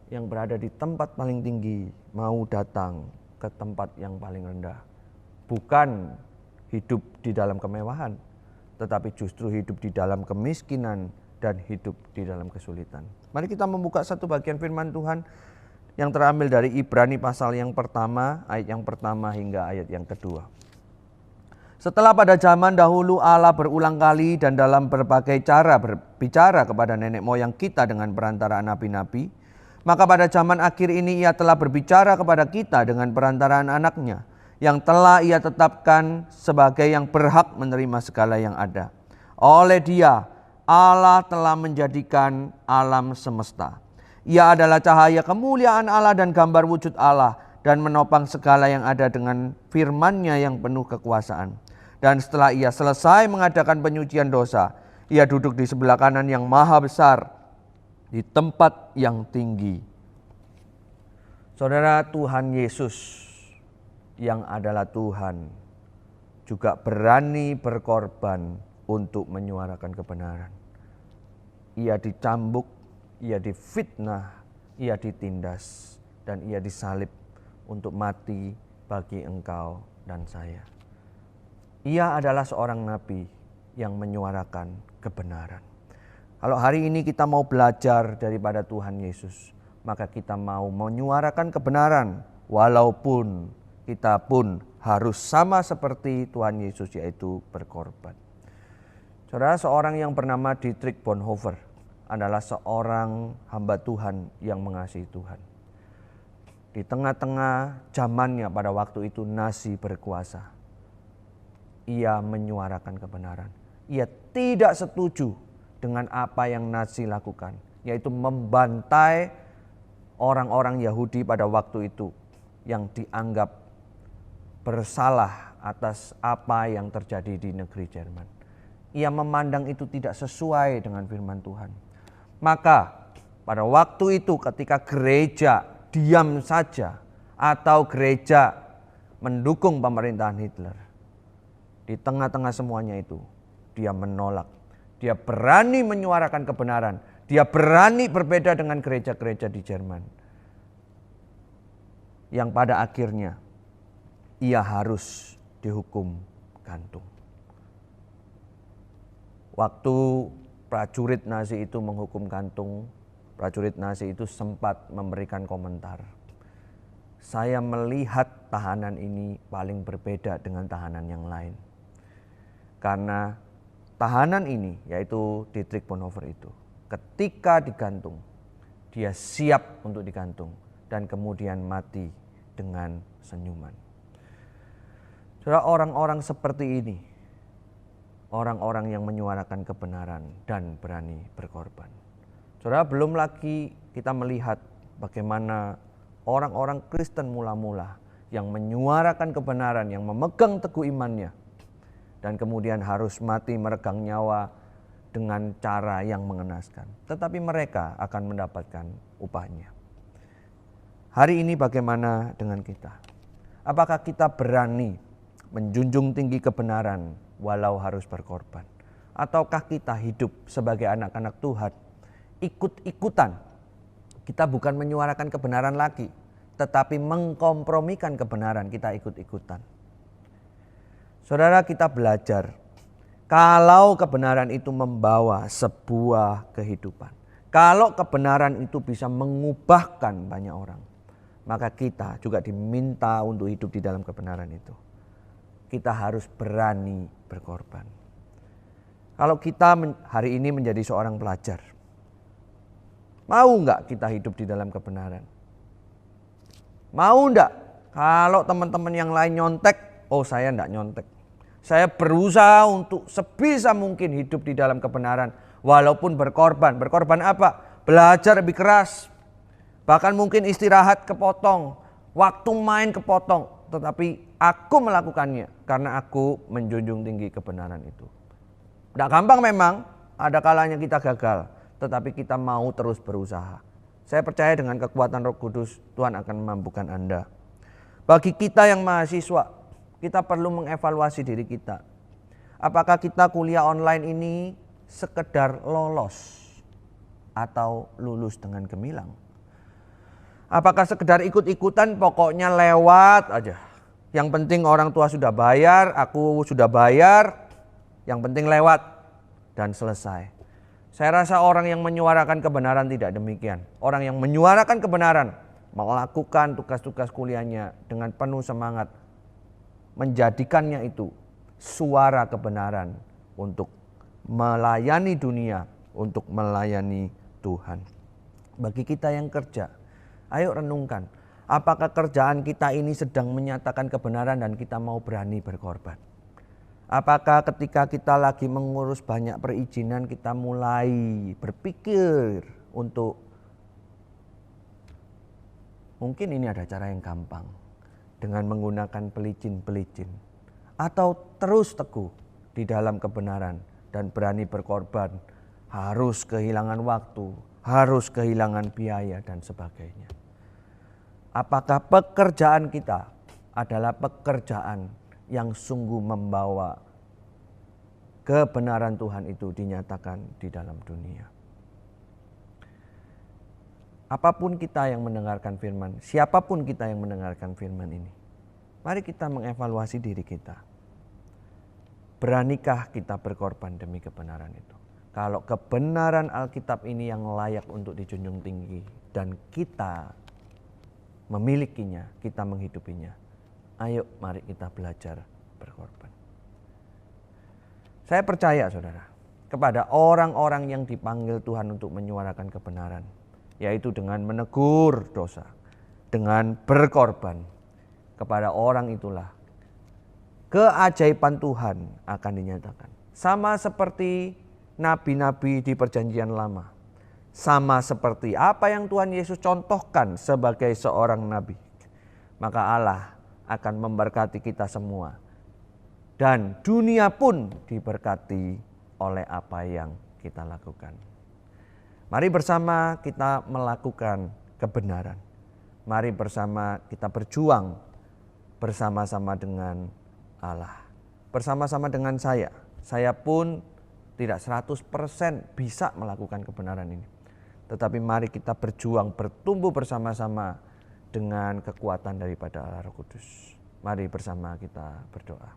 yang berada di tempat paling tinggi mau datang ke tempat yang paling rendah. Bukan hidup di dalam kemewahan, tetapi justru hidup di dalam kemiskinan dan hidup di dalam kesulitan. Mari kita membuka satu bagian firman Tuhan yang terambil dari Ibrani pasal yang pertama, ayat yang pertama hingga ayat yang kedua. Setelah pada zaman dahulu Allah berulang kali dan dalam berbagai cara berbicara kepada nenek moyang kita dengan perantaraan nabi-nabi, maka pada zaman akhir ini ia telah berbicara kepada kita dengan perantaraan anaknya, yang telah ia tetapkan sebagai yang berhak menerima segala yang ada. Oleh dia Allah telah menjadikan alam semesta. Ia adalah cahaya kemuliaan Allah dan gambar wujud Allah, dan menopang segala yang ada dengan firman-Nya yang penuh kekuasaan. Dan setelah ia selesai mengadakan penyucian dosa, ia duduk di sebelah kanan yang maha besar di tempat yang tinggi. Saudara, Tuhan Yesus yang adalah Tuhan juga berani berkorban untuk menyuarakan kebenaran. Ia dicambuk, ia difitnah, ia ditindas dan ia disalib untuk mati bagi engkau dan saya. Ia adalah seorang nabi yang menyuarakan kebenaran. Kalau hari ini kita mau belajar daripada Tuhan Yesus, maka kita mau menyuarakan kebenaran walaupun kita pun harus sama seperti Tuhan Yesus, yaitu berkorban. Saudara, seorang yang bernama Dietrich Bonhoeffer adalah seorang hamba Tuhan yang mengasihi Tuhan. Di tengah-tengah zamannya pada waktu itu Nazi berkuasa, ia menyuarakan kebenaran. Ia tidak setuju dengan apa yang Nazi lakukan, yaitu membantai orang-orang Yahudi pada waktu itu yang dianggap bersalah atas apa yang terjadi di negeri Jerman. Ia memandang itu tidak sesuai dengan firman Tuhan. Maka pada waktu itu ketika gereja diam saja atau gereja mendukung pemerintahan Hitler, di tengah-tengah semuanya itu dia menolak. Dia berani menyuarakan kebenaran. Dia berani berbeda dengan gereja-gereja di Jerman. Yang pada akhirnya ia harus dihukum gantung. Waktu prajurit Nazi itu menghukum gantung, prajurit Nazi itu sempat memberikan komentar. Saya melihat tahanan ini paling berbeda dengan tahanan yang lain. Karena tahanan ini, yaitu Dietrich Bonhoeffer itu, ketika digantung, dia siap untuk digantung dan kemudian mati dengan senyuman. Saudara, orang-orang seperti ini, orang-orang yang menyuarakan kebenaran dan berani berkorban. Saudara, belum lagi kita melihat bagaimana orang-orang Kristen mula-mula yang menyuarakan kebenaran, yang memegang teguh imannya, dan kemudian harus mati meregang nyawa dengan cara yang mengenaskan. Tetapi mereka akan mendapatkan upahnya. Hari ini bagaimana dengan kita? Apakah kita berani menjunjung tinggi kebenaran walau harus berkorban? Ataukah kita hidup sebagai anak-anak Tuhan ikut-ikutan? Kita bukan menyuarakan kebenaran lagi, tetapi mengkompromikan kebenaran, kita ikut-ikutan. Saudara, kita belajar kalau kebenaran itu membawa sebuah kehidupan. Kalau kebenaran itu bisa mengubahkan banyak orang, maka kita juga diminta untuk hidup di dalam kebenaran itu. Kita harus berani berkorban. Kalau kita hari ini menjadi seorang pelajar, mau enggak kita hidup di dalam kebenaran? Mau enggak kalau teman-teman yang lain nyontek, oh saya enggak nyontek. Saya berusaha untuk sebisa mungkin hidup di dalam kebenaran walaupun berkorban. Berkorban apa? Belajar lebih keras. Bahkan mungkin istirahat kepotong, waktu main kepotong. Tetapi aku melakukannya karena aku menjunjung tinggi kebenaran itu. Tidak gampang memang, ada kalanya kita gagal. Tetapi kita mau terus berusaha. Saya percaya dengan kekuatan Roh Kudus, Tuhan akan memampukan Anda. Bagi kita yang mahasiswa, kita perlu mengevaluasi diri kita. Apakah kita kuliah online ini sekedar lolos atau lulus dengan gemilang? Apakah sekedar ikut-ikutan, pokoknya lewat aja. Yang penting orang tua sudah bayar, aku sudah bayar, yang penting lewat dan selesai. Saya rasa orang yang menyuarakan kebenaran tidak demikian. Orang yang menyuarakan kebenaran melakukan tugas-tugas kuliahnya dengan penuh semangat, menjadikannya itu suara kebenaran untuk melayani dunia, untuk melayani Tuhan. Bagi kita yang kerja, ayo renungkan, apakah kerjaan kita ini sedang menyatakan kebenaran dan kita mau berani berkorban? Apakah ketika kita lagi mengurus banyak perizinan, kita mulai berpikir untuk mungkin ini ada cara yang gampang dengan menggunakan pelicin-pelicin, atau terus teguh di dalam kebenaran dan berani berkorban, harus kehilangan waktu, harus kehilangan biaya dan sebagainya. Apakah pekerjaan kita adalah pekerjaan yang sungguh membawa kebenaran Tuhan itu dinyatakan di dalam dunia? apapun kita yang mendengarkan firman, siapapun kita yang mendengarkan firman ini, mari kita mengevaluasi diri kita. Beranikah kita berkorban demi kebenaran itu? Kalau kebenaran Alkitab ini yang layak untuk dijunjung tinggi dan kita memilikinya, kita menghidupinya, ayo mari kita belajar berkorban. Saya percaya saudara, kepada orang-orang yang dipanggil Tuhan untuk menyuarakan kebenaran, yaitu dengan menegur dosa, dengan berkorban, kepada orang itulah keajaiban Tuhan akan dinyatakan. Sama seperti nabi-nabi di perjanjian lama. Sama seperti apa yang Tuhan Yesus contohkan sebagai seorang nabi. Maka Allah akan memberkati kita semua. Dan dunia pun diberkati oleh apa yang kita lakukan. Mari bersama kita melakukan kebenaran. Mari bersama kita berjuang bersama-sama dengan Allah. Bersama-sama dengan saya. Saya pun tidak 100% bisa melakukan kebenaran ini. Tetapi mari kita berjuang, bertumbuh bersama-sama dengan kekuatan daripada Allah Roh Kudus. Mari bersama kita berdoa.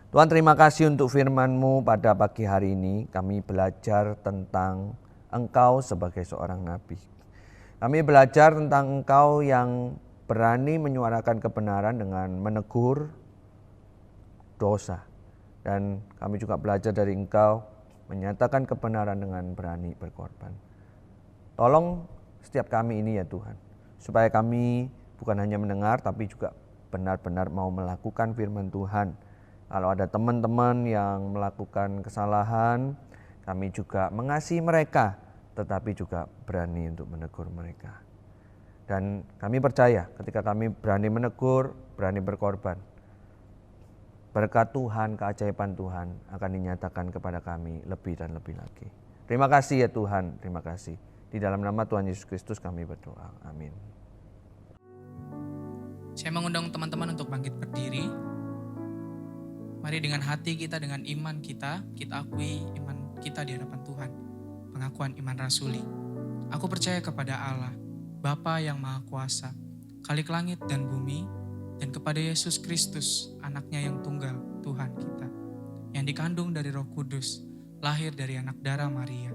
Tuhan, terima kasih untuk firman-Mu pada pagi hari ini. Kami belajar tentang Engkau sebagai seorang nabi. Kami belajar tentang Engkau yang berani menyuarakan kebenaran dengan menegur dosa. Dan kami juga belajar dari Engkau menyatakan kebenaran dengan berani berkorban. Tolong setiap kami ini ya Tuhan, supaya kami bukan hanya mendengar tapi juga benar-benar mau melakukan firman Tuhan. Kalau ada teman-teman yang melakukan kesalahan, kami juga mengasihi mereka, tetapi juga berani untuk menegur mereka. Dan kami percaya ketika kami berani menegur, berani berkorban, berkat Tuhan, keajaiban Tuhan akan dinyatakan kepada kami lebih dan lebih lagi. Terima kasih ya Tuhan, terima kasih. Di dalam nama Tuhan Yesus Kristus kami berdoa. Amin. Saya mengundang teman-teman untuk bangkit berdiri. Mari dengan hati kita, dengan iman kita akui iman kita di hadapan Tuhan. Pengakuan iman rasuli. Aku percaya kepada Allah, Bapa yang Maha Kuasa, Khalik langit dan bumi, dan kepada Yesus Kristus, anaknya yang tunggal, Tuhan kita, yang dikandung dari Roh Kudus, lahir dari anak darah Maria,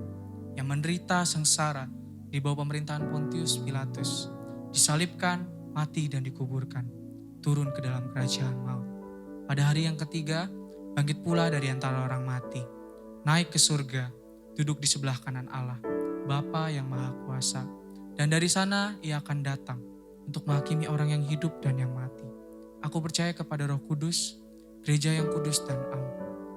yang menderita sengsara di bawah pemerintahan Pontius Pilatus, disalibkan, mati dan dikuburkan, turun ke dalam kerajaan maut. Pada hari yang ketiga, bangkit pula dari antara orang mati, naik ke surga, duduk di sebelah kanan Allah, Bapa yang Maha Kuasa, dan dari sana Ia akan datang untuk menghakimi orang yang hidup dan yang mati. Aku percaya kepada Roh Kudus, gereja yang kudus dan am,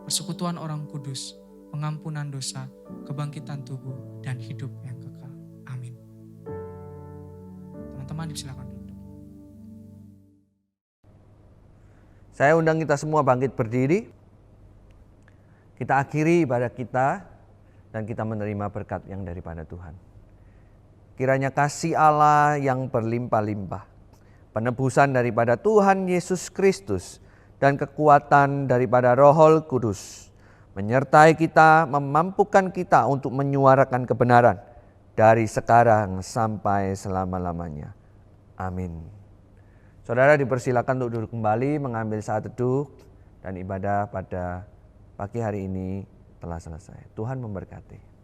persekutuan orang kudus, pengampunan dosa, kebangkitan tubuh, dan hidup yang kekal. Amin. Teman-teman silakan duduk. Saya undang kita semua bangkit berdiri. Kita akhiri ibadah kita dan kita menerima berkat yang daripada Tuhan. Kiranya kasih Allah yang berlimpah-limpah, penebusan daripada Tuhan Yesus Kristus, dan kekuatan daripada Roh Kudus menyertai kita, memampukan kita untuk menyuarakan kebenaran dari sekarang sampai selama-lamanya. Amin. Saudara dipersilakan untuk duduk kembali, mengambil saat teduh, dan ibadah pada pagi hari ini telah selesai. Tuhan memberkati.